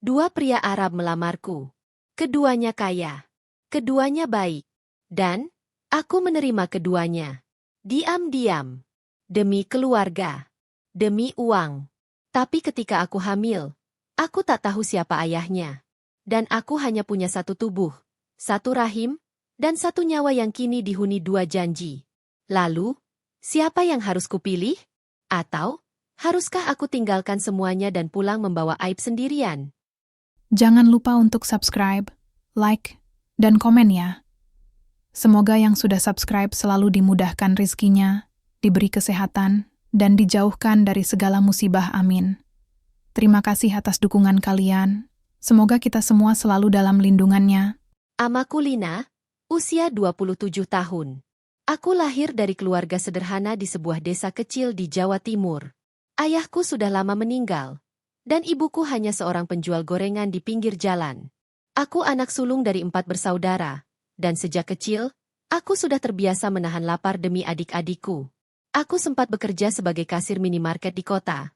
Dua pria Arab melamarku. Keduanya kaya. Keduanya baik. Dan, aku menerima keduanya. Diam-diam. Demi keluarga. Demi uang. Tapi ketika aku hamil, aku tak tahu siapa ayahnya. Dan aku hanya punya satu tubuh, satu rahim, dan satu nyawa yang kini dihuni dua janji. Lalu, siapa yang harus kupilih? Atau, haruskah aku tinggalkan semuanya dan pulang membawa aib sendirian? Jangan lupa untuk subscribe, like, dan komen ya. Semoga yang sudah subscribe selalu dimudahkan rizkinya, diberi kesehatan, dan dijauhkan dari segala musibah, amin. Terima kasih atas dukungan kalian. Semoga kita semua selalu dalam lindungannya. Amaku Lina, usia 27 tahun. Aku lahir dari keluarga sederhana di sebuah desa kecil di Jawa Timur. Ayahku sudah lama meninggal, dan ibuku hanya seorang penjual gorengan di pinggir jalan. Aku anak sulung dari 4 bersaudara, dan sejak kecil, aku sudah terbiasa menahan lapar demi adik-adikku. Aku sempat bekerja sebagai kasir minimarket di kota,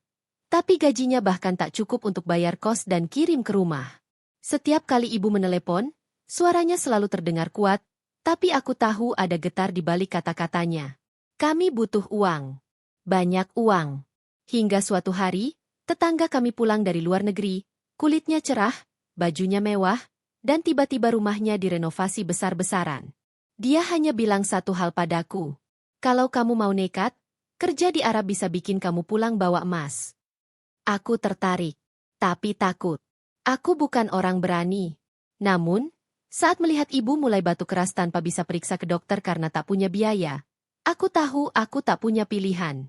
tapi gajinya bahkan tak cukup untuk bayar kos dan kirim ke rumah. Setiap kali ibu menelepon, suaranya selalu terdengar kuat, tapi aku tahu ada getar di balik kata-katanya. Kami butuh uang. Banyak uang. Hingga suatu hari, tetangga kami pulang dari luar negeri, kulitnya cerah, bajunya mewah, dan tiba-tiba rumahnya direnovasi besar-besaran. Dia hanya bilang satu hal padaku. Kalau kamu mau nekat, kerja di Arab bisa bikin kamu pulang bawa emas. Aku tertarik, tapi takut. Aku bukan orang berani. Namun, saat melihat ibu mulai batuk keras tanpa bisa periksa ke dokter karena tak punya biaya, aku tahu aku tak punya pilihan.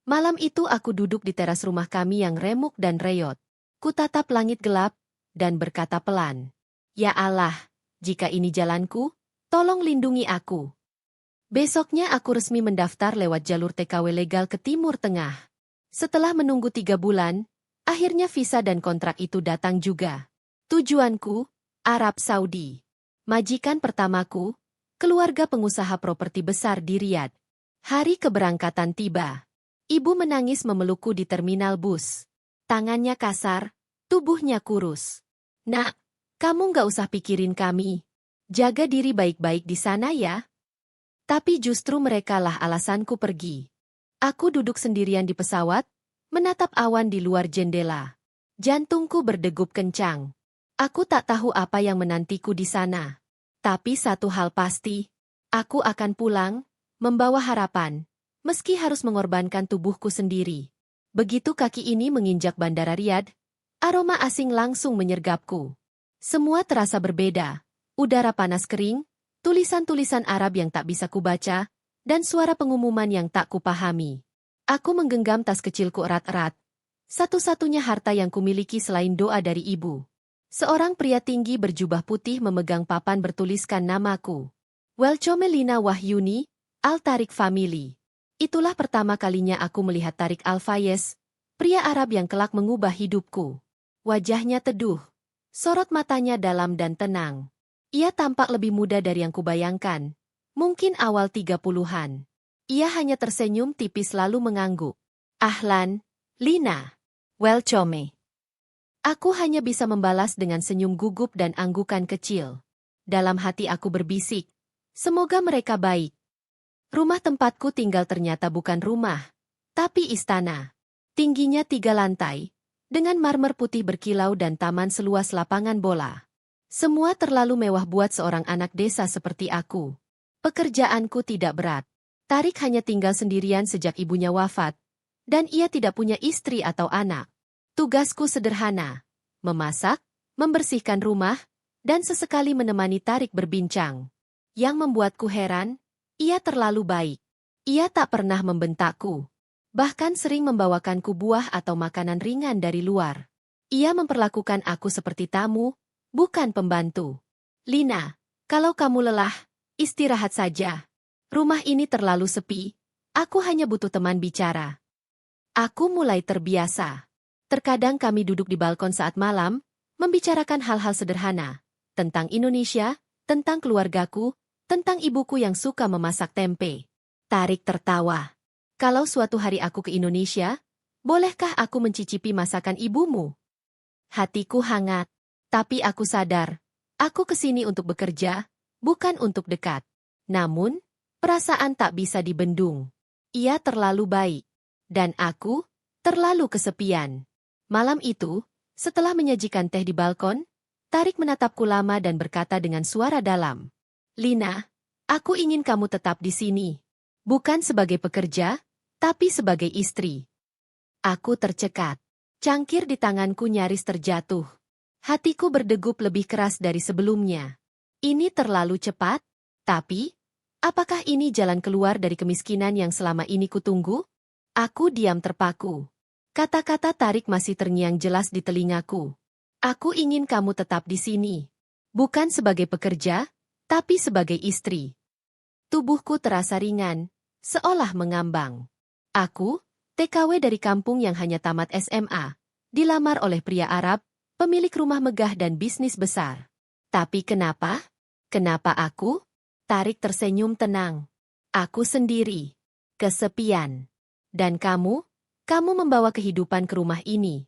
Malam itu aku duduk di teras rumah kami yang remuk dan reyot. Kutatap langit gelap, dan berkata pelan, "Ya Allah, jika ini jalanku, tolong lindungi aku." Besoknya aku resmi mendaftar lewat jalur TKW legal ke Timur Tengah. Setelah menunggu 3 bulan, akhirnya visa dan kontrak itu datang juga. Tujuanku, Arab Saudi. Majikan pertamaku, keluarga pengusaha properti besar di Riyadh. Hari keberangkatan tiba. Ibu menangis memelukku di terminal bus. Tangannya kasar, tubuhnya kurus. "Nak, kamu nggak usah pikirin kami. Jaga diri baik-baik di sana ya." Tapi justru merekalah alasanku pergi. Aku duduk sendirian di pesawat, menatap awan di luar jendela. Jantungku berdegup kencang. Aku tak tahu apa yang menantiku di sana. Tapi satu hal pasti, aku akan pulang, membawa harapan. Meski harus mengorbankan tubuhku sendiri. Begitu kaki ini menginjak bandara Riyadh, aroma asing langsung menyergapku. Semua terasa berbeda. Udara panas kering, tulisan-tulisan Arab yang tak bisa kubaca, dan suara pengumuman yang tak kupahami. Aku menggenggam tas kecilku erat-erat. Satu-satunya harta yang kumiliki selain doa dari ibu. Seorang pria tinggi berjubah putih memegang papan bertuliskan namaku. Welcome Lina Wahyuni, Al-Tariq Family. Itulah pertama kalinya aku melihat Tariq Al-Fayez, pria Arab yang kelak mengubah hidupku. Wajahnya teduh, sorot matanya dalam dan tenang. Ia tampak lebih muda dari yang kubayangkan, mungkin awal 30-an. Ia hanya tersenyum tipis lalu mengangguk. "Ahlan, Lina." "Welcome." Aku hanya bisa membalas dengan senyum gugup dan anggukan kecil. Dalam hati aku berbisik, semoga mereka baik. Rumah tempatku tinggal ternyata bukan rumah, tapi istana. Tingginya 3 lantai, dengan marmer putih berkilau dan taman seluas lapangan bola. Semua terlalu mewah buat seorang anak desa seperti aku. Pekerjaanku tidak berat. Tariq hanya tinggal sendirian sejak ibunya wafat, dan ia tidak punya istri atau anak. Tugasku sederhana, memasak, membersihkan rumah, dan sesekali menemani Tariq berbincang. Yang membuatku heran, ia terlalu baik. Ia tak pernah membentakku. Bahkan sering membawakanku buah atau makanan ringan dari luar. Ia memperlakukan aku seperti tamu, bukan pembantu. "Lina, kalau kamu lelah, istirahat saja. Rumah ini terlalu sepi, aku hanya butuh teman bicara." Aku mulai terbiasa. Terkadang kami duduk di balkon saat malam, membicarakan hal-hal sederhana. Tentang Indonesia, tentang keluargaku, tentang ibuku yang suka memasak tempe. Tariq tertawa. "Kalau suatu hari aku ke Indonesia, bolehkah aku mencicipi masakan ibumu?" Hatiku hangat. Tapi aku sadar, aku kesini untuk bekerja, bukan untuk dekat. Namun, perasaan tak bisa dibendung. Ia terlalu baik. Dan aku, terlalu kesepian. Malam itu, setelah menyajikan teh di balkon, Tarik menatapku lama dan berkata dengan suara dalam. Lina, aku ingin kamu tetap di sini. Bukan sebagai pekerja, tapi sebagai istri. Aku tercekat. Cangkir di tanganku nyaris terjatuh. Hatiku berdegup lebih keras dari sebelumnya. Ini terlalu cepat, tapi, apakah ini jalan keluar dari kemiskinan yang selama ini kutunggu? Aku diam terpaku. Kata-kata Tarik masih terngiang jelas di telingaku. Aku ingin kamu tetap di sini. Bukan sebagai pekerja, tapi sebagai istri. Tubuhku terasa ringan, seolah mengambang. Aku, TKW dari kampung yang hanya tamat SMA, dilamar oleh pria Arab, pemilik rumah megah dan bisnis besar. Tapi kenapa? Kenapa aku? Tarik tersenyum tenang. Aku sendiri. Kesepian. Dan kamu membawa kehidupan ke rumah ini.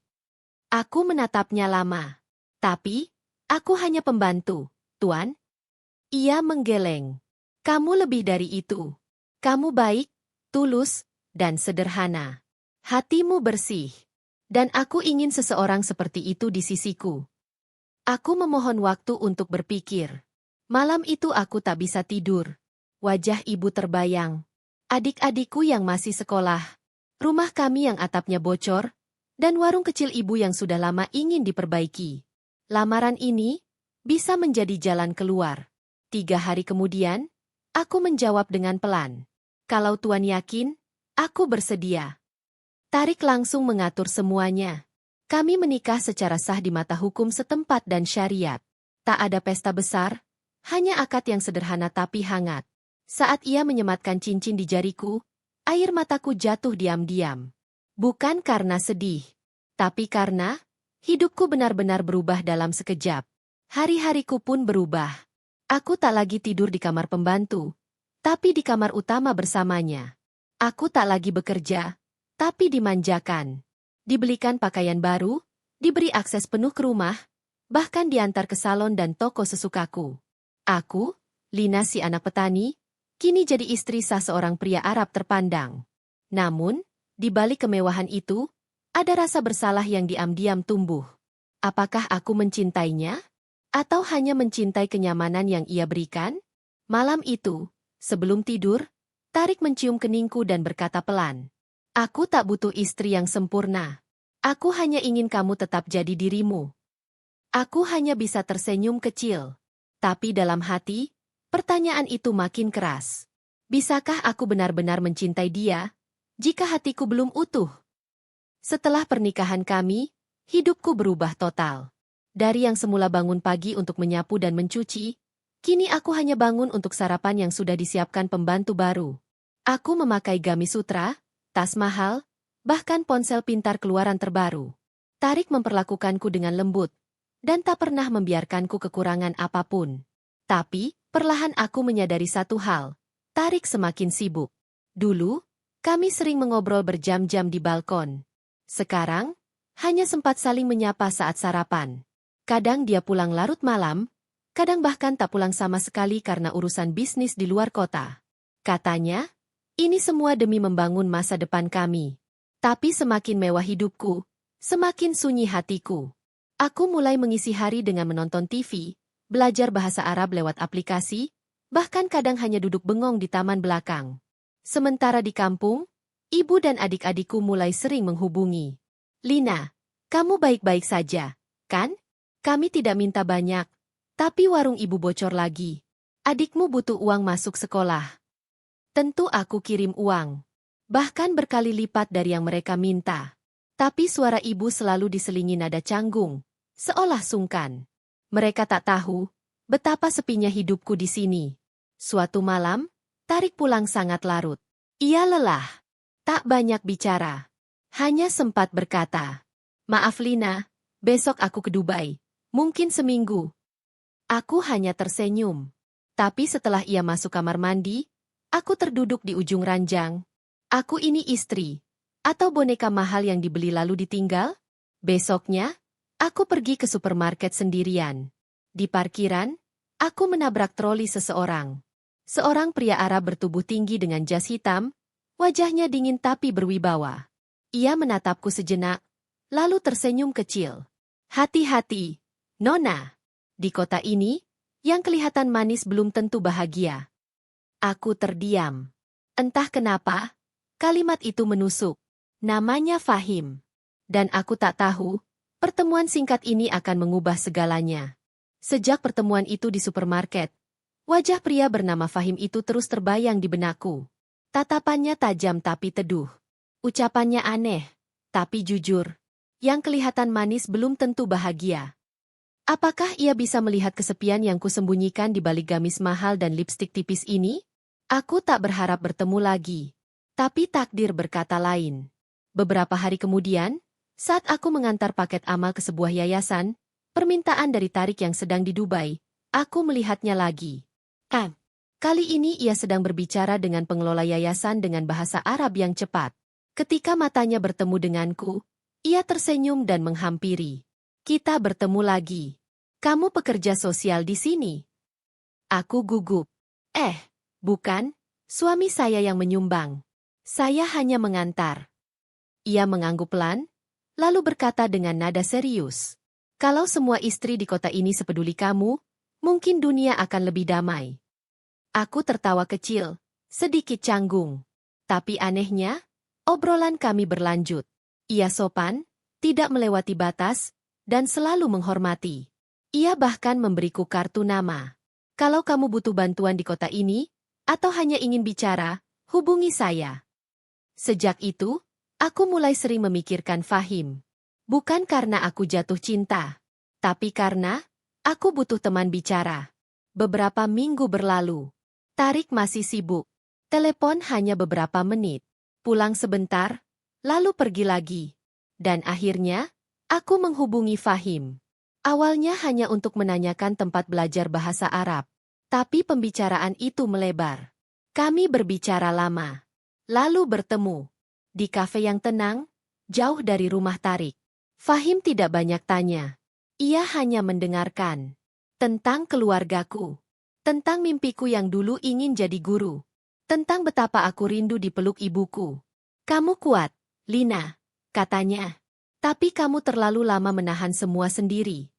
Aku menatapnya lama. Tapi, aku hanya pembantu, Tuan. Ia menggeleng. Kamu lebih dari itu. Kamu baik, tulus, dan sederhana. Hatimu bersih. Dan aku ingin seseorang seperti itu di sisiku. Aku memohon waktu untuk berpikir. Malam itu aku tak bisa tidur. Wajah ibu terbayang. Adik-adikku yang masih sekolah. Rumah kami yang atapnya bocor. Dan warung kecil ibu yang sudah lama ingin diperbaiki. Lamaran ini bisa menjadi jalan keluar. 3 hari kemudian, aku menjawab dengan pelan. Kalau Tuan yakin, aku bersedia. Tarik langsung mengatur semuanya. Kami menikah secara sah di mata hukum setempat dan syariat. Tak ada pesta besar, hanya akad yang sederhana tapi hangat. Saat ia menyematkan cincin di jariku, air mataku jatuh diam-diam. Bukan karena sedih, tapi karena hidupku benar-benar berubah dalam sekejap. Hari-hariku pun berubah. Aku tak lagi tidur di kamar pembantu, tapi di kamar utama bersamanya. Aku tak lagi bekerja, tapi dimanjakan. Dibelikan pakaian baru, diberi akses penuh ke rumah, bahkan diantar ke salon dan toko sesukaku. Aku, Lina si anak petani, kini jadi istri sah seorang pria Arab terpandang. Namun, di balik kemewahan itu, ada rasa bersalah yang diam-diam tumbuh. Apakah aku mencintainya? Atau hanya mencintai kenyamanan yang ia berikan? Malam itu, sebelum tidur, Tarik mencium keningku dan berkata pelan. Aku tak butuh istri yang sempurna. Aku hanya ingin kamu tetap jadi dirimu. Aku hanya bisa tersenyum kecil. Tapi dalam hati, pertanyaan itu makin keras. Bisakah aku benar-benar mencintai dia, jika hatiku belum utuh? Setelah pernikahan kami, hidupku berubah total. Dari yang semula bangun pagi untuk menyapu dan mencuci, kini aku hanya bangun untuk sarapan yang sudah disiapkan pembantu baru. Aku memakai gamis sutra, tas mahal, bahkan ponsel pintar keluaran terbaru. Tarik memperlakukanku dengan lembut, dan tak pernah membiarkanku kekurangan apapun. Tapi, perlahan aku menyadari satu hal, Tarik semakin sibuk. Dulu, kami sering mengobrol berjam-jam di balkon. Sekarang, hanya sempat saling menyapa saat sarapan. Kadang dia pulang larut malam, kadang bahkan tak pulang sama sekali karena urusan bisnis di luar kota. Katanya, ini semua demi membangun masa depan kami. Tapi semakin mewah hidupku, semakin sunyi hatiku. Aku mulai mengisi hari dengan menonton TV, belajar bahasa Arab lewat aplikasi, bahkan kadang hanya duduk bengong di taman belakang. Sementara di kampung, ibu dan adik-adikku mulai sering menghubungi. Lina, kamu baik-baik saja, kan? Kami tidak minta banyak, tapi warung ibu bocor lagi. Adikmu butuh uang masuk sekolah. Tentu aku kirim uang. Bahkan berkali lipat dari yang mereka minta. Tapi suara ibu selalu diselingi nada canggung, seolah sungkan. Mereka tak tahu betapa sepinya hidupku di sini. Suatu malam, Tarik pulang sangat larut. Ia lelah. Tak banyak bicara. Hanya sempat berkata, "Maaf Lina, besok aku ke Dubai. Mungkin seminggu." Aku hanya tersenyum. Tapi setelah ia masuk kamar mandi, aku terduduk di ujung ranjang. Aku ini istri, atau boneka mahal yang dibeli lalu ditinggal? Besoknya, Aku pergi ke supermarket sendirian. Di parkiran, aku menabrak troli seseorang. Seorang pria Arab bertubuh tinggi dengan jas hitam, wajahnya dingin tapi berwibawa. Ia menatapku sejenak, lalu tersenyum kecil. Hati-hati, Nona. Di kota ini, yang kelihatan manis belum tentu bahagia. Aku terdiam. Entah kenapa, kalimat itu menusuk. Namanya Fahim. Dan aku tak tahu, pertemuan singkat ini akan mengubah segalanya. Sejak pertemuan itu di supermarket, wajah pria bernama Fahim itu terus terbayang di benakku. Tatapannya tajam tapi teduh. Ucapannya aneh, tapi jujur. Yang kelihatan manis belum tentu bahagia. Apakah ia bisa melihat kesepian yang kusembunyikan di balik gamis mahal dan lipstik tipis ini? Aku tak berharap bertemu lagi. Tapi takdir berkata lain. Beberapa hari kemudian, saat aku mengantar paket amal ke sebuah yayasan, permintaan dari Tarik yang sedang di Dubai, aku melihatnya lagi. Kali ini ia sedang berbicara dengan pengelola yayasan dengan bahasa Arab yang cepat. Ketika matanya bertemu denganku, ia tersenyum dan menghampiri. Kita bertemu lagi. Kamu pekerja sosial di sini? Aku gugup. Bukan, suami saya yang menyumbang. Saya hanya mengantar. Ia mengangguk pelan, lalu berkata dengan nada serius. Kalau semua istri di kota ini sepeduli kamu, mungkin dunia akan lebih damai. Aku tertawa kecil, sedikit canggung. Tapi anehnya, obrolan kami berlanjut. Ia sopan, tidak melewati batas, dan selalu menghormati. Ia bahkan memberiku kartu nama. Kalau kamu butuh bantuan di kota ini, atau hanya ingin bicara, hubungi saya. Sejak itu, aku mulai sering memikirkan Fahim. Bukan karena aku jatuh cinta, tapi karena aku butuh teman bicara. Beberapa minggu berlalu. Tarik masih sibuk. Telepon hanya beberapa menit. Pulang sebentar, lalu pergi lagi. Dan akhirnya, aku menghubungi Fahim. Awalnya hanya untuk menanyakan tempat belajar bahasa Arab. Tapi pembicaraan itu melebar. Kami berbicara lama. Lalu bertemu. Di kafe yang tenang, jauh dari rumah Tarik. Fahim tidak banyak tanya. Ia hanya mendengarkan. Tentang keluargaku. Tentang mimpiku yang dulu ingin jadi guru. Tentang betapa aku rindu dipeluk ibuku. Kamu kuat, Lina, katanya. Tapi kamu terlalu lama menahan semua sendiri.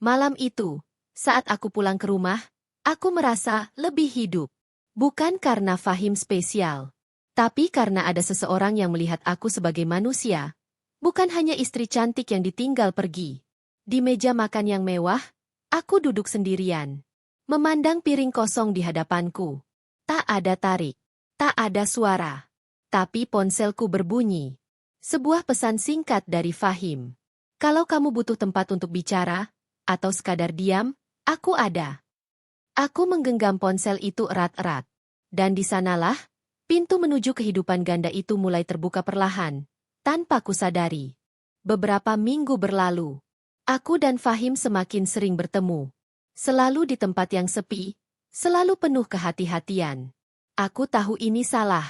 Malam itu, saat aku pulang ke rumah, aku merasa lebih hidup. Bukan karena Fahim spesial, tapi karena ada seseorang yang melihat aku sebagai manusia. Bukan hanya istri cantik yang ditinggal pergi. Di meja makan yang mewah, aku duduk sendirian. Memandang piring kosong di hadapanku. Tak ada Tarik. Tak ada suara. Tapi ponselku berbunyi. Sebuah pesan singkat dari Fahim. Kalau kamu butuh tempat untuk bicara, atau sekadar diam, aku ada. Aku menggenggam ponsel itu erat-erat. Dan di sanalah, pintu menuju kehidupan ganda itu mulai terbuka perlahan, tanpa kusadari. Beberapa minggu berlalu. Aku dan Fahim semakin sering bertemu. Selalu di tempat yang sepi, selalu penuh kehati-hatian. Aku tahu ini salah.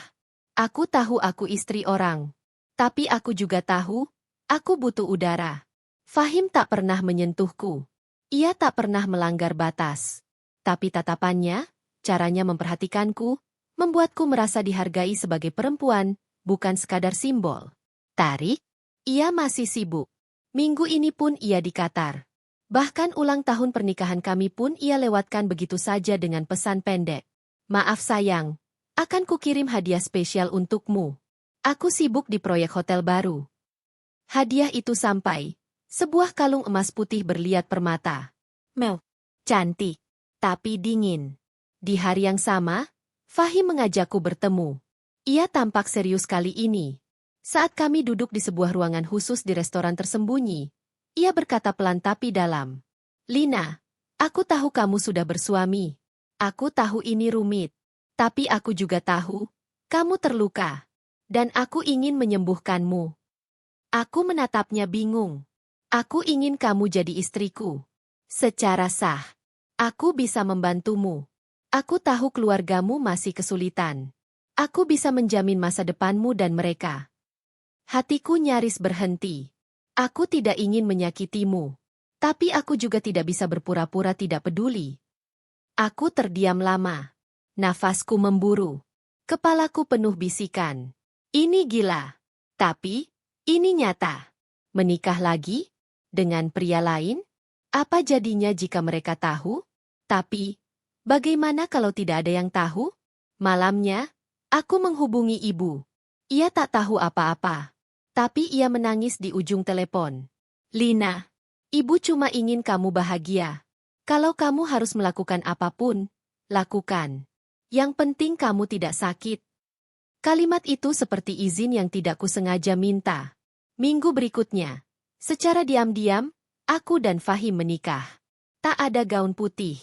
Aku tahu aku istri orang. Tapi aku juga tahu, aku butuh udara. Fahim tak pernah menyentuhku. Ia tak pernah melanggar batas. Tapi tatapannya, caranya memperhatikanku, membuatku merasa dihargai sebagai perempuan, bukan sekadar simbol. Tarik? Ia masih sibuk. Minggu ini pun ia di Qatar. Bahkan ulang tahun pernikahan kami pun ia lewatkan begitu saja dengan pesan pendek. Maaf sayang, akan kukirim hadiah spesial untukmu. Aku sibuk di proyek hotel baru. Hadiah itu sampai. Sebuah kalung emas putih berliat permata. Mel, cantik, tapi dingin. Di hari yang sama, Fahim mengajakku bertemu. Ia tampak serius kali ini. Saat kami duduk di sebuah ruangan khusus di restoran tersembunyi, ia berkata pelan tapi dalam. Lina, aku tahu kamu sudah bersuami. Aku tahu ini rumit. Tapi aku juga tahu, kamu terluka. Dan aku ingin menyembuhkanmu. Aku menatapnya bingung. Aku ingin kamu jadi istriku. Secara sah. Aku bisa membantumu. Aku tahu keluargamu masih kesulitan. Aku bisa menjamin masa depanmu dan mereka. Hatiku nyaris berhenti. Aku tidak ingin menyakitimu. Tapi aku juga tidak bisa berpura-pura tidak peduli. Aku terdiam lama. Nafasku memburu. Kepalaku penuh bisikan. Ini gila. Tapi, ini nyata. Menikah lagi? Dengan pria lain? Apa jadinya jika mereka tahu? Tapi, bagaimana kalau tidak ada yang tahu? Malamnya, aku menghubungi ibu. Ia tak tahu apa-apa. Tapi ia menangis di ujung telepon. Lina, ibu cuma ingin kamu bahagia. Kalau kamu harus melakukan apapun, lakukan. Yang penting kamu tidak sakit. Kalimat itu seperti izin yang tidak kusengaja minta. Minggu berikutnya, secara diam-diam, aku dan Fahim menikah. Tak ada gaun putih.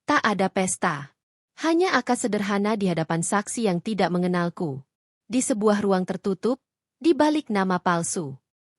Tak ada pesta. Hanya akad sederhana di hadapan saksi yang tidak mengenalku. Di sebuah ruang tertutup, di balik nama palsu.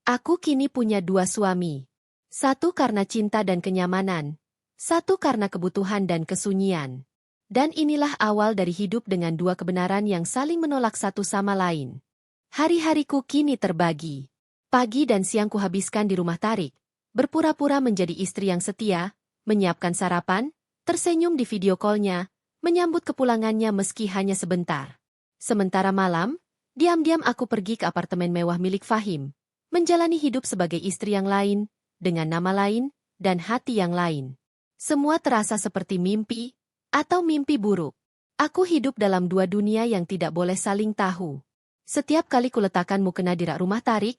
Aku kini punya 2 suami. Satu karena cinta dan kenyamanan. Satu karena kebutuhan dan kesunyian. Dan inilah awal dari hidup dengan 2 kebenaran yang saling menolak satu sama lain. Hari-hariku kini terbagi. Pagi dan siang kuhabiskan di rumah Tarik. Berpura-pura menjadi istri yang setia, menyiapkan sarapan, tersenyum di video call-nya, menyambut kepulangannya meski hanya sebentar. Sementara malam, diam-diam aku pergi ke apartemen mewah milik Fahim. Menjalani hidup sebagai istri yang lain, dengan nama lain, dan hati yang lain. Semua terasa seperti mimpi, atau mimpi buruk. Aku hidup dalam 2 dunia yang tidak boleh saling tahu. Setiap kali kuletakkan mukena di rak rumah Tarik,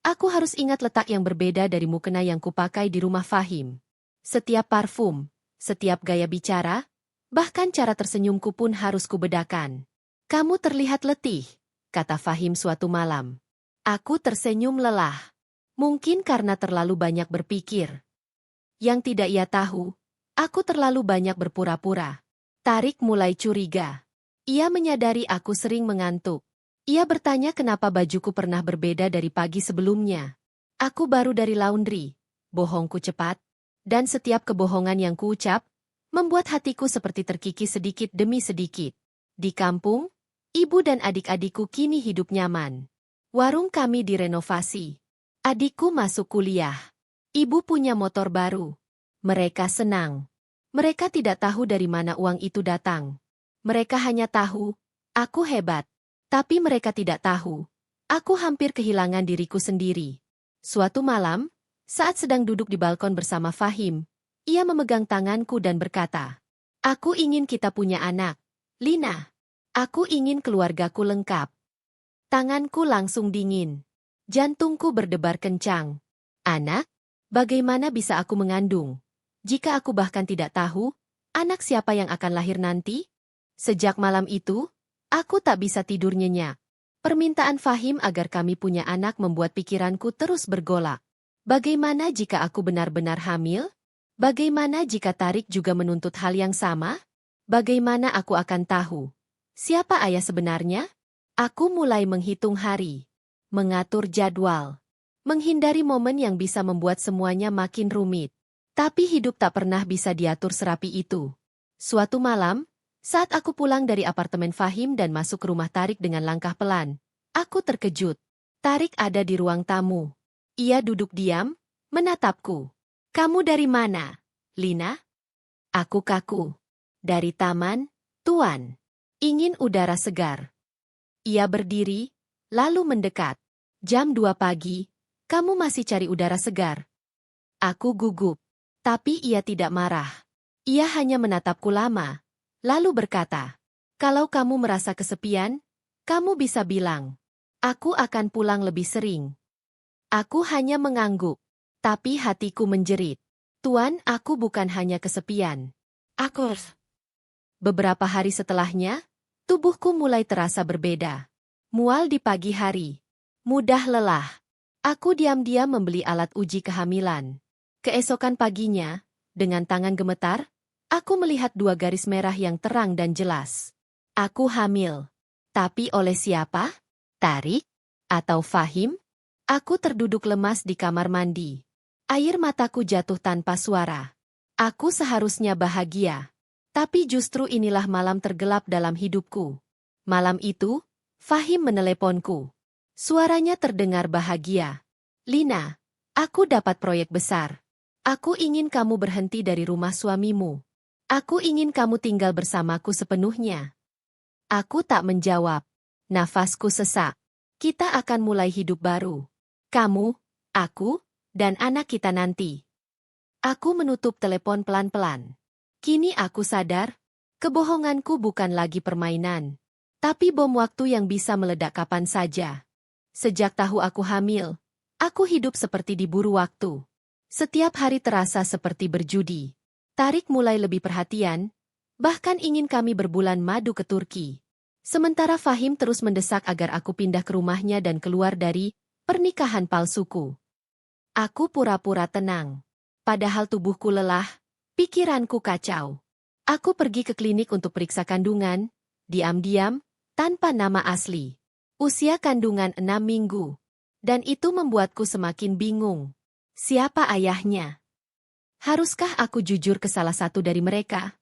aku harus ingat letak yang berbeda dari mukena yang kupakai di rumah Fahim. Setiap parfum, setiap gaya bicara, bahkan cara tersenyumku pun harus kubedakan. Kamu terlihat letih, kata Fahim suatu malam. Aku tersenyum lelah. Mungkin karena terlalu banyak berpikir. Yang tidak ia tahu, aku terlalu banyak berpura-pura. Tarik mulai curiga. Ia menyadari aku sering mengantuk. Ia bertanya kenapa bajuku pernah berbeda dari pagi sebelumnya. Aku baru dari laundry. Bohongku cepat. Dan setiap kebohongan yang kuucap, membuat hatiku seperti terkikis sedikit demi sedikit. Di kampung, ibu dan adik-adikku kini hidup nyaman. Warung kami direnovasi. Adikku masuk kuliah. Ibu punya motor baru. Mereka senang. Mereka tidak tahu dari mana uang itu datang. Mereka hanya tahu, aku hebat. Tapi mereka tidak tahu, aku hampir kehilangan diriku sendiri. Suatu malam, saat sedang duduk di balkon bersama Fahim, ia memegang tanganku dan berkata, "Aku ingin kita punya anak. Lina, aku ingin keluargaku lengkap." Tanganku langsung dingin. Jantungku berdebar kencang. Anak? Bagaimana bisa aku mengandung? Jika aku bahkan tidak tahu, anak siapa yang akan lahir nanti? Sejak malam itu, aku tak bisa tidur nyenyak. Permintaan Fahim agar kami punya anak membuat pikiranku terus bergolak. Bagaimana jika aku benar-benar hamil? Bagaimana jika Tarik juga menuntut hal yang sama? Bagaimana aku akan tahu? Siapa ayah sebenarnya? Aku mulai menghitung hari. Mengatur jadwal. Menghindari momen yang bisa membuat semuanya makin rumit. Tapi hidup tak pernah bisa diatur serapi itu. Suatu malam, saat aku pulang dari apartemen Fahim dan masuk ke rumah Tarik dengan langkah pelan, aku terkejut. Tarik ada di ruang tamu. Ia duduk diam, menatapku. "Kamu dari mana, Lina?" Aku kaku. "Dari taman, Tuan. Ingin udara segar." Ia berdiri, lalu mendekat. "Jam 2 pagi, kamu masih cari udara segar?" Aku gugup. Tapi ia tidak marah. Ia hanya menatapku lama, lalu berkata, "Kalau kamu merasa kesepian, kamu bisa bilang, aku akan pulang lebih sering." Aku hanya mengangguk. Tapi hatiku menjerit. "Tuan, aku bukan hanya kesepian. Aku..." Beberapa hari setelahnya, tubuhku mulai terasa berbeda. Mual di pagi hari. Mudah lelah. Aku diam-diam membeli alat uji kehamilan. Keesokan paginya, dengan tangan gemetar, aku melihat 2 garis merah yang terang dan jelas. Aku hamil. Tapi oleh siapa? Tarik? Atau Fahim? Aku terduduk lemas di kamar mandi. Air mataku jatuh tanpa suara. Aku seharusnya bahagia. Tapi justru inilah malam tergelap dalam hidupku. Malam itu, Fahim meneleponku. Suaranya terdengar bahagia. "Lina, Aku dapat proyek besar. Aku ingin kamu berhenti dari rumah suamimu. Aku ingin kamu tinggal bersamaku sepenuhnya. Aku tak menjawab. Nafasku sesak. Kita akan mulai hidup baru. Kamu, aku, dan anak kita nanti. Aku menutup telepon pelan-pelan. Kini aku sadar, kebohonganku bukan lagi permainan, tapi bom waktu yang bisa meledak kapan saja. Sejak tahu aku hamil, aku hidup seperti diburu waktu. Setiap hari terasa seperti berjudi. Tarik mulai lebih perhatian, bahkan ingin kami berbulan madu ke Turki. Sementara Fahim terus mendesak agar aku pindah ke rumahnya dan keluar dari pernikahan palsuku. Aku pura-pura tenang. Padahal tubuhku lelah, pikiranku kacau. Aku pergi ke klinik untuk periksa kandungan, diam-diam, tanpa nama asli. Usia kandungan 6 minggu. Dan itu membuatku semakin bingung. Siapa ayahnya? Haruskah aku jujur ke salah satu dari mereka?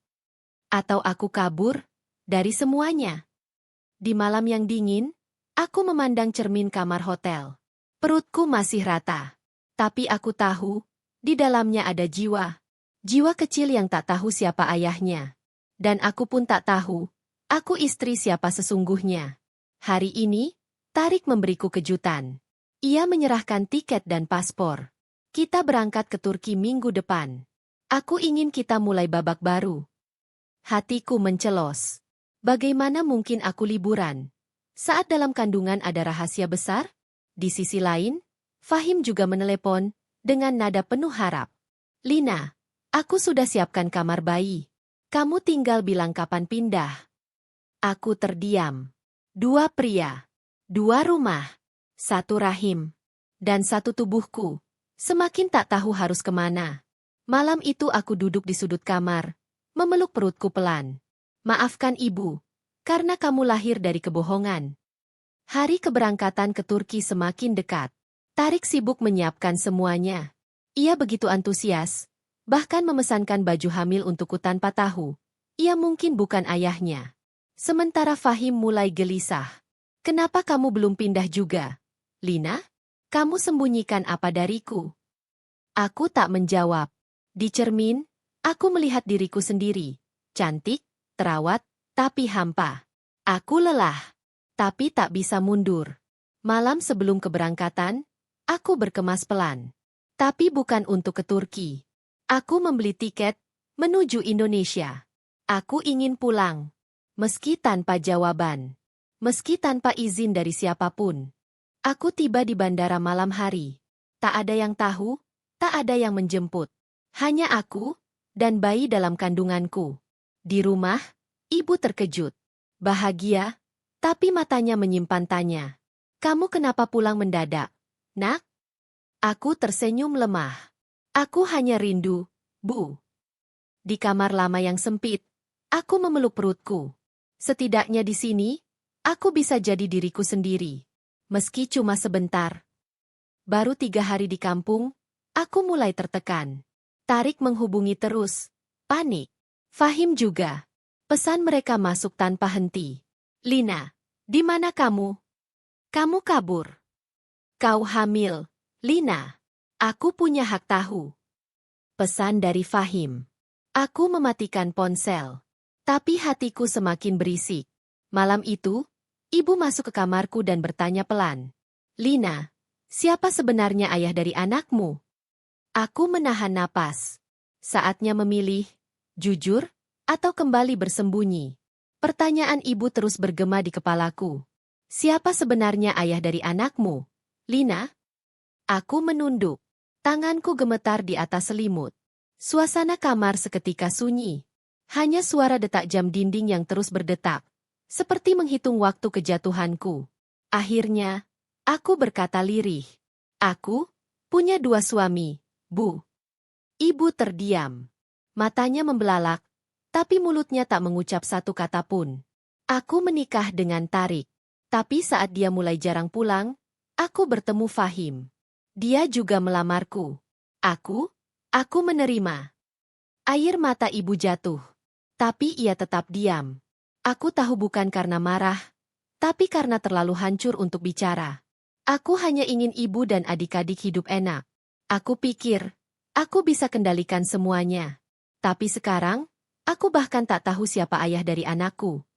Atau aku kabur dari semuanya? Di malam yang dingin, aku memandang cermin kamar hotel. Perutku masih rata. Tapi aku tahu, di dalamnya ada jiwa. Jiwa kecil yang tak tahu siapa ayahnya. Dan aku pun tak tahu, aku istri siapa sesungguhnya. Hari ini, Tarik memberiku kejutan. Ia menyerahkan tiket dan paspor. Kita berangkat ke Turki minggu depan. Aku ingin kita mulai babak baru. Hatiku mencelos. Bagaimana mungkin aku liburan? Saat dalam kandungan ada rahasia besar? Di sisi lain, Fahim juga menelepon dengan nada penuh harap. Lina, aku sudah siapkan kamar bayi. Kamu tinggal bilang kapan pindah. Aku terdiam. 2 pria, 2 rumah, 1 rahim, dan 1 tubuhku. Semakin tak tahu harus kemana. Malam itu aku duduk di sudut kamar, memeluk perutku pelan. Maafkan ibu, karena kamu lahir dari kebohongan. Hari keberangkatan ke Turki semakin dekat. Tarik sibuk menyiapkan semuanya. Ia begitu antusias, bahkan memesankan baju hamil untukku tanpa tahu. Ia mungkin bukan ayahnya. Sementara Fahim mulai gelisah. Kenapa kamu belum pindah juga? Lina? Kamu sembunyikan apa dariku? Aku tak menjawab. Di cermin, aku melihat diriku sendiri. Cantik, terawat, tapi hampa. Aku lelah, tapi tak bisa mundur. Malam sebelum keberangkatan, aku berkemas pelan. Tapi bukan untuk ke Turki. Aku membeli tiket menuju Indonesia. Aku ingin pulang. Meski tanpa jawaban. Meski tanpa izin dari siapapun. Aku tiba di bandara malam hari. Tak ada yang tahu, tak ada yang menjemput. Hanya aku dan bayi dalam kandunganku. Di rumah, ibu terkejut. Bahagia, tapi matanya menyimpan tanya. Kamu kenapa pulang mendadak, nak? Aku tersenyum lemah. Aku hanya rindu, Bu. Di kamar lama yang sempit, aku memeluk perutku. Setidaknya di sini, aku bisa jadi diriku sendiri. Meski cuma sebentar. Baru 3 hari di kampung, aku mulai tertekan. Tarik menghubungi terus. Panik. Fahim juga. Pesan mereka masuk tanpa henti. Lina, di mana kamu? Kamu kabur. Kau hamil, Lina. Aku punya hak tahu. Pesan dari Fahim. Aku mematikan ponsel. Tapi hatiku semakin berisik. Malam itu, ibu masuk ke kamarku dan bertanya pelan. Lina, siapa sebenarnya ayah dari anakmu? Aku menahan napas. Saatnya memilih, jujur, atau kembali bersembunyi. Pertanyaan ibu terus bergema di kepalaku. Siapa sebenarnya ayah dari anakmu, Lina? Aku menunduk. Tanganku gemetar di atas selimut. Suasana kamar seketika sunyi. Hanya suara detak jam dinding yang terus berdetak. Seperti menghitung waktu kejatuhanku. Akhirnya, aku berkata lirih. Aku punya 2 suami, Bu. Ibu terdiam. Matanya membelalak, tapi mulutnya tak mengucap satu kata pun. Aku menikah dengan Tarik. Tapi saat dia mulai jarang pulang, aku bertemu Fahim. Dia juga melamarku. Aku menerima. Air mata ibu jatuh. Tapi ia tetap diam. Aku tahu bukan karena marah, tapi karena terlalu hancur untuk bicara. Aku hanya ingin ibu dan adik-adik hidup enak. Aku pikir, aku bisa kendalikan semuanya. Tapi sekarang, aku bahkan tak tahu siapa ayah dari anakku.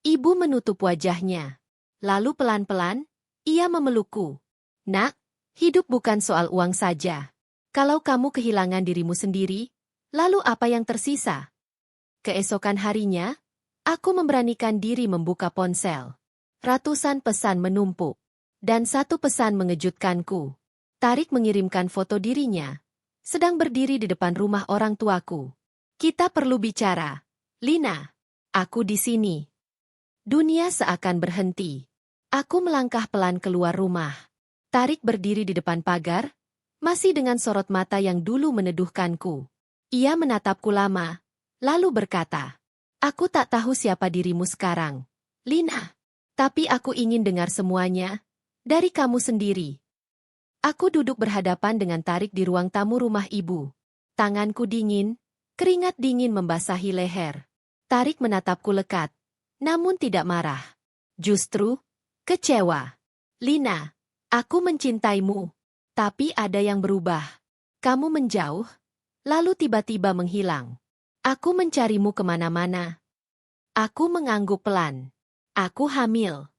Ibu menutup wajahnya. Lalu pelan-pelan, ia memelukku. Nak, hidup bukan soal uang saja. Kalau kamu kehilangan dirimu sendiri, lalu apa yang tersisa? Keesokan harinya, aku memberanikan diri membuka ponsel. Ratusan pesan menumpuk. Dan satu pesan mengejutkanku. Tarik mengirimkan foto dirinya. Sedang berdiri di depan rumah orang tuaku. Kita perlu bicara. Lina, aku di sini. Dunia seakan berhenti. Aku melangkah pelan keluar rumah. Tarik berdiri di depan pagar, masih dengan sorot mata yang dulu meneduhkanku. Ia menatapku lama, lalu berkata, "Aku tak tahu siapa dirimu sekarang, Lina. Tapi aku ingin dengar semuanya, dari kamu sendiri." Aku duduk berhadapan dengan Tarik di ruang tamu rumah ibu. Tanganku dingin, keringat dingin membasahi leher. Tarik menatapku lekat, namun tidak marah. Justru, kecewa. "Lina, aku mencintaimu. Tapi ada yang berubah. Kamu menjauh, lalu tiba-tiba menghilang. Aku mencarimu kemana-mana." Aku mengangguk pelan. "Aku hamil."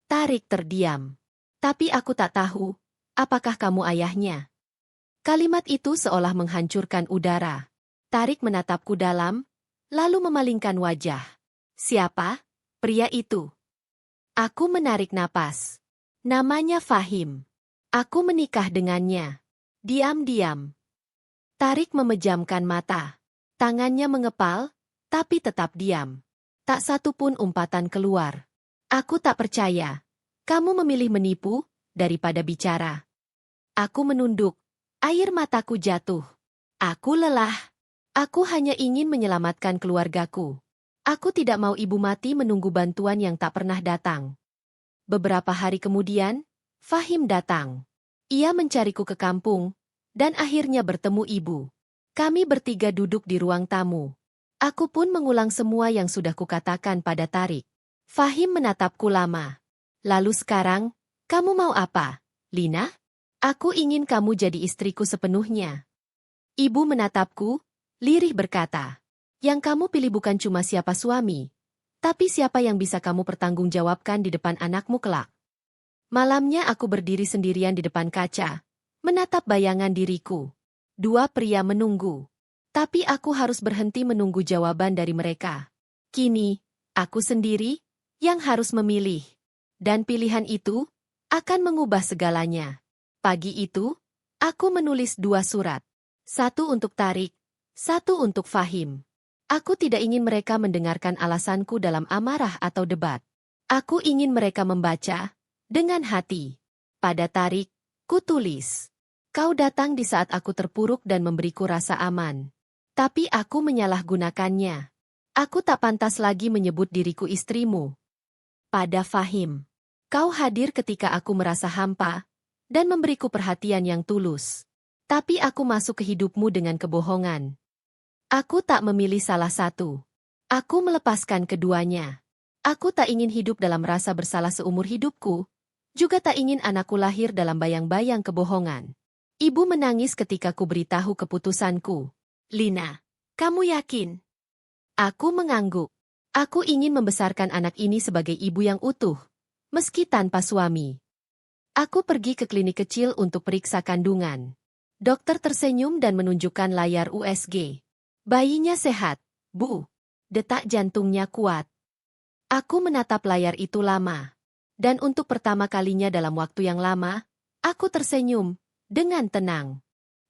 Tarik terdiam. "Tapi aku tak tahu, apakah kamu ayahnya?" Kalimat itu seolah menghancurkan udara. Tarik menatapku dalam, lalu memalingkan wajah. "Siapa? Pria itu?" Aku menarik napas. "Namanya Fahim. Aku menikah dengannya." Diam-diam. Tarik memejamkan mata. Tangannya mengepal, tapi tetap diam. Tak satu pun umpatan keluar. Aku tak percaya. Kamu memilih menipu, daripada bicara. Aku menunduk. Air mataku jatuh. Aku lelah. Aku hanya ingin menyelamatkan keluargaku. Aku tidak mau ibu mati menunggu bantuan yang tak pernah datang. Beberapa hari kemudian, Fahim datang. Ia mencariku ke kampung, dan akhirnya bertemu ibu. Kami bertiga duduk di ruang tamu. Aku pun mengulang semua yang sudah kukatakan pada Tarik. Fahim menatapku lama. "Lalu sekarang, kamu mau apa, Lina?" "Aku ingin kamu jadi istriku sepenuhnya." Ibu menatapku, lirih berkata, "Yang kamu pilih bukan cuma siapa suami, tapi siapa yang bisa kamu pertanggungjawabkan di depan anakmu kelak." Malamnya aku berdiri sendirian di depan kaca, menatap bayangan diriku. Dua pria menunggu. Tapi aku harus berhenti menunggu jawaban dari mereka. Kini, aku sendiri yang harus memilih. Dan pilihan itu akan mengubah segalanya. Pagi itu, aku menulis 2 surat. Satu untuk Tarik, satu untuk Fahim. Aku tidak ingin mereka mendengarkan alasanku dalam amarah atau debat. Aku ingin mereka membaca dengan hati. Pada Tarik, kutulis, "Kau datang di saat aku terpuruk dan memberiku rasa aman. Tapi aku menyalahgunakannya. Aku tak pantas lagi menyebut diriku istrimu." Pada Fahim, "Kau hadir ketika aku merasa hampa dan memberiku perhatian yang tulus. Tapi aku masuk ke hidupmu dengan kebohongan. Aku tak memilih salah satu. Aku melepaskan keduanya. Aku tak ingin hidup dalam rasa bersalah seumur hidupku, juga tak ingin anakku lahir dalam bayang-bayang kebohongan." Ibu menangis ketika ku beritahu keputusanku. "Lina, kamu yakin?" Aku mengangguk. Aku ingin membesarkan anak ini sebagai ibu yang utuh, meski tanpa suami. Aku pergi ke klinik kecil untuk periksa kandungan. Dokter tersenyum dan menunjukkan layar USG. "Bayinya sehat, Bu. Detak jantungnya kuat." Aku menatap layar itu lama. Dan untuk pertama kalinya dalam waktu yang lama, aku tersenyum dengan tenang.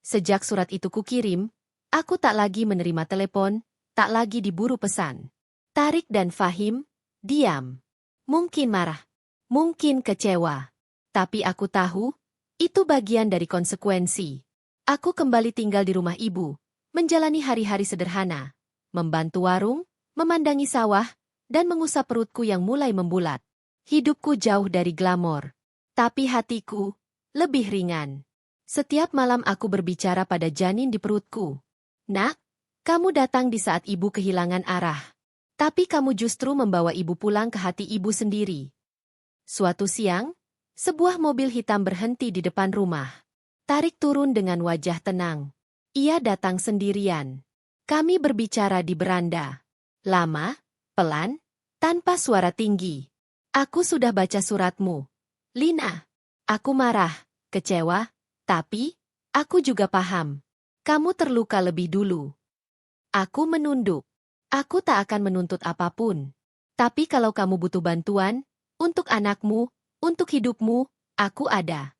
Sejak surat itu kukirim, aku tak lagi menerima telepon, tak lagi diburu pesan. Tarik dan Fahim, diam. Mungkin marah, mungkin kecewa. Tapi aku tahu, itu bagian dari konsekuensi. Aku kembali tinggal di rumah ibu, menjalani hari-hari sederhana, membantu warung, memandangi sawah, dan mengusap perutku yang mulai membulat. Hidupku jauh dari glamor. Tapi hatiku lebih ringan. Setiap malam aku berbicara pada janin di perutku. "Nak, kamu datang di saat ibu kehilangan arah. Tapi kamu justru membawa ibu pulang ke hati ibu sendiri." Suatu siang, sebuah mobil hitam berhenti di depan rumah. Tarik turun dengan wajah tenang. Ia datang sendirian. Kami berbicara di beranda. Lama, pelan, tanpa suara tinggi. Aku sudah baca suratmu, Lina. Aku marah, kecewa, tapi aku juga paham. Kamu terluka lebih dulu. Aku menunduk. Aku tak akan menuntut apapun. Tapi kalau kamu butuh bantuan, untuk anakmu, untuk hidupmu, aku ada.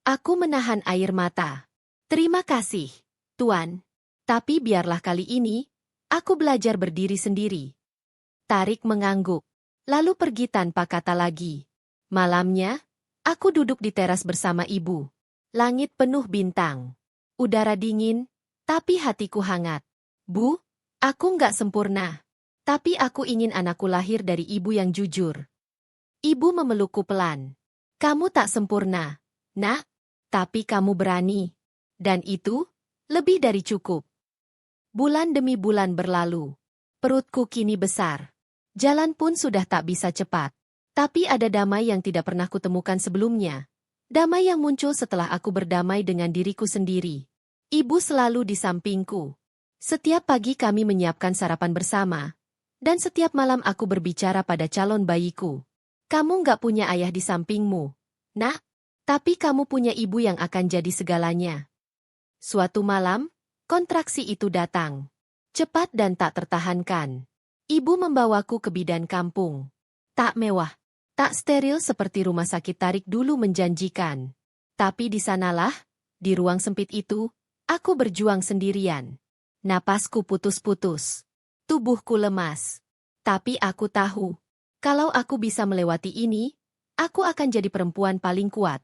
Aku menahan air mata. Terima kasih, Tuan. Tapi biarlah kali ini, aku belajar berdiri sendiri. Tarik mengangguk, lalu pergi tanpa kata lagi. Malamnya, aku duduk di teras bersama ibu. Langit penuh bintang. Udara dingin, tapi hatiku hangat. Bu, aku nggak sempurna. Tapi aku ingin anakku lahir dari ibu yang jujur. Ibu memelukku pelan. Kamu tak sempurna, Nak, tapi kamu berani. Dan itu, lebih dari cukup. Bulan demi bulan berlalu. Perutku kini besar. Jalan pun sudah tak bisa cepat. Tapi ada damai yang tidak pernah kutemukan sebelumnya. Damai yang muncul setelah aku berdamai dengan diriku sendiri. Ibu selalu di sampingku. Setiap pagi kami menyiapkan sarapan bersama. Dan setiap malam aku berbicara pada calon bayiku. Kamu nggak punya ayah di sampingmu, Nak, tapi kamu punya ibu yang akan jadi segalanya. Suatu malam, kontraksi itu datang. Cepat dan tak tertahankan. Ibu membawaku ke bidan kampung. Tak mewah, tak steril seperti rumah sakit Tarik dulu menjanjikan. Tapi di sanalah, di ruang sempit itu, aku berjuang sendirian. Napasku putus-putus. Tubuhku lemas. Tapi aku tahu, kalau aku bisa melewati ini, aku akan jadi perempuan paling kuat.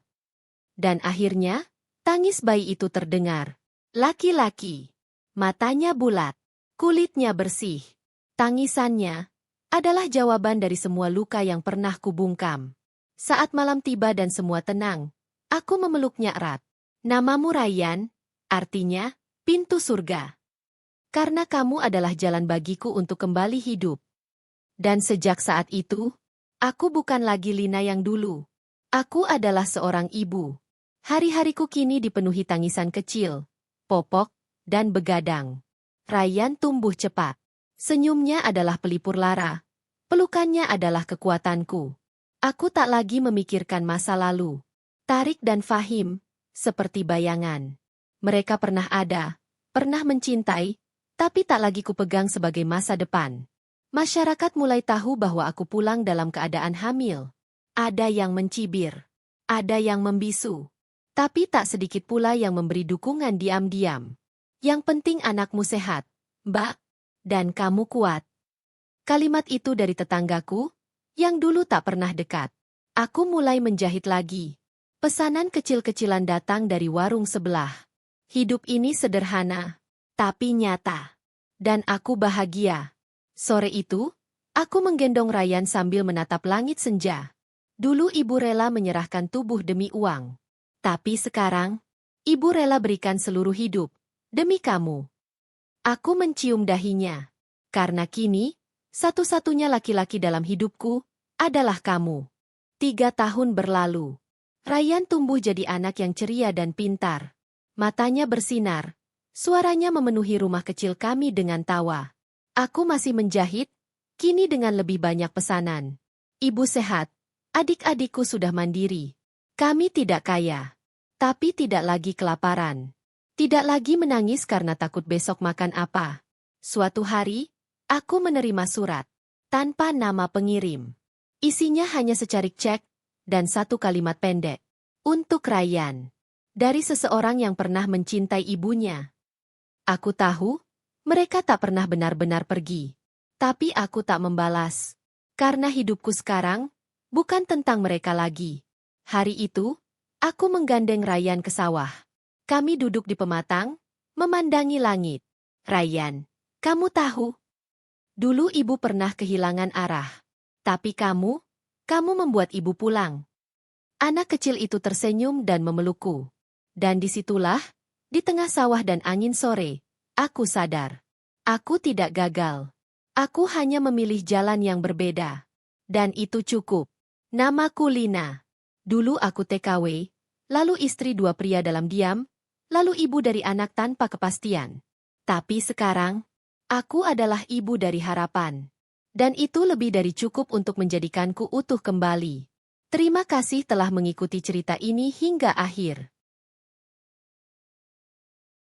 Dan akhirnya, tangis bayi itu terdengar. Laki-laki. Matanya bulat. Kulitnya bersih. Tangisannya adalah jawaban dari semua luka yang pernah kubungkam. Saat malam tiba dan semua tenang, aku memeluknya erat. Namamu Rayyan, artinya, pintu surga. Karena kamu adalah jalan bagiku untuk kembali hidup. Dan sejak saat itu, aku bukan lagi Lina yang dulu. Aku adalah seorang ibu. Hari-hariku kini dipenuhi tangisan kecil, popok, dan begadang. Rayyan tumbuh cepat. Senyumnya adalah pelipur lara. Pelukannya adalah kekuatanku. Aku tak lagi memikirkan masa lalu. Tarik dan Fahim, seperti bayangan. Mereka pernah ada, pernah mencintai, tapi tak lagi kupegang sebagai masa depan. Masyarakat mulai tahu bahwa aku pulang dalam keadaan hamil. Ada yang mencibir, ada yang membisu. Tapi tak sedikit pula yang memberi dukungan diam-diam. Yang penting anakmu sehat, Mbak, dan kamu kuat. Kalimat itu dari tetanggaku, yang dulu tak pernah dekat. Aku mulai menjahit lagi. Pesanan kecil-kecilan datang dari warung sebelah. Hidup ini sederhana, tapi nyata. Dan aku bahagia. Sore itu, aku menggendong Rayyan sambil menatap langit senja. Dulu ibu rela menyerahkan tubuh demi uang. Tapi sekarang, ibu rela berikan seluruh hidup, demi kamu. Aku mencium dahinya. Karena kini, satu-satunya laki-laki dalam hidupku, adalah kamu. 3 tahun berlalu. Rayyan tumbuh jadi anak yang ceria dan pintar. Matanya bersinar. Suaranya memenuhi rumah kecil kami dengan tawa. Aku masih menjahit, kini dengan lebih banyak pesanan. Ibu sehat, adik-adikku sudah mandiri. Kami tidak kaya, tapi tidak lagi kelaparan. Tidak lagi menangis karena takut besok makan apa. Suatu hari, aku menerima surat, tanpa nama pengirim. Isinya hanya secarik cek, dan satu kalimat pendek. Untuk Rayyan. Dari seseorang yang pernah mencintai ibunya. Aku tahu, mereka tak pernah benar-benar pergi. Tapi aku tak membalas. Karena hidupku sekarang, bukan tentang mereka lagi. Hari itu, aku menggandeng Rayyan ke sawah. Kami duduk di pematang, memandangi langit. Rayyan, kamu tahu? Dulu ibu pernah kehilangan arah. Tapi kamu membuat ibu pulang. Anak kecil itu tersenyum dan memelukku. Dan disitulah, di tengah sawah dan angin sore, aku sadar. Aku tidak gagal. Aku hanya memilih jalan yang berbeda. Dan itu cukup. Namaku Lina. Dulu aku TKW, lalu istri dua pria dalam diam, lalu ibu dari anak tanpa kepastian. Tapi sekarang, aku adalah ibu dari harapan. Dan itu lebih dari cukup untuk menjadikanku utuh kembali. Terima kasih telah mengikuti cerita ini hingga akhir.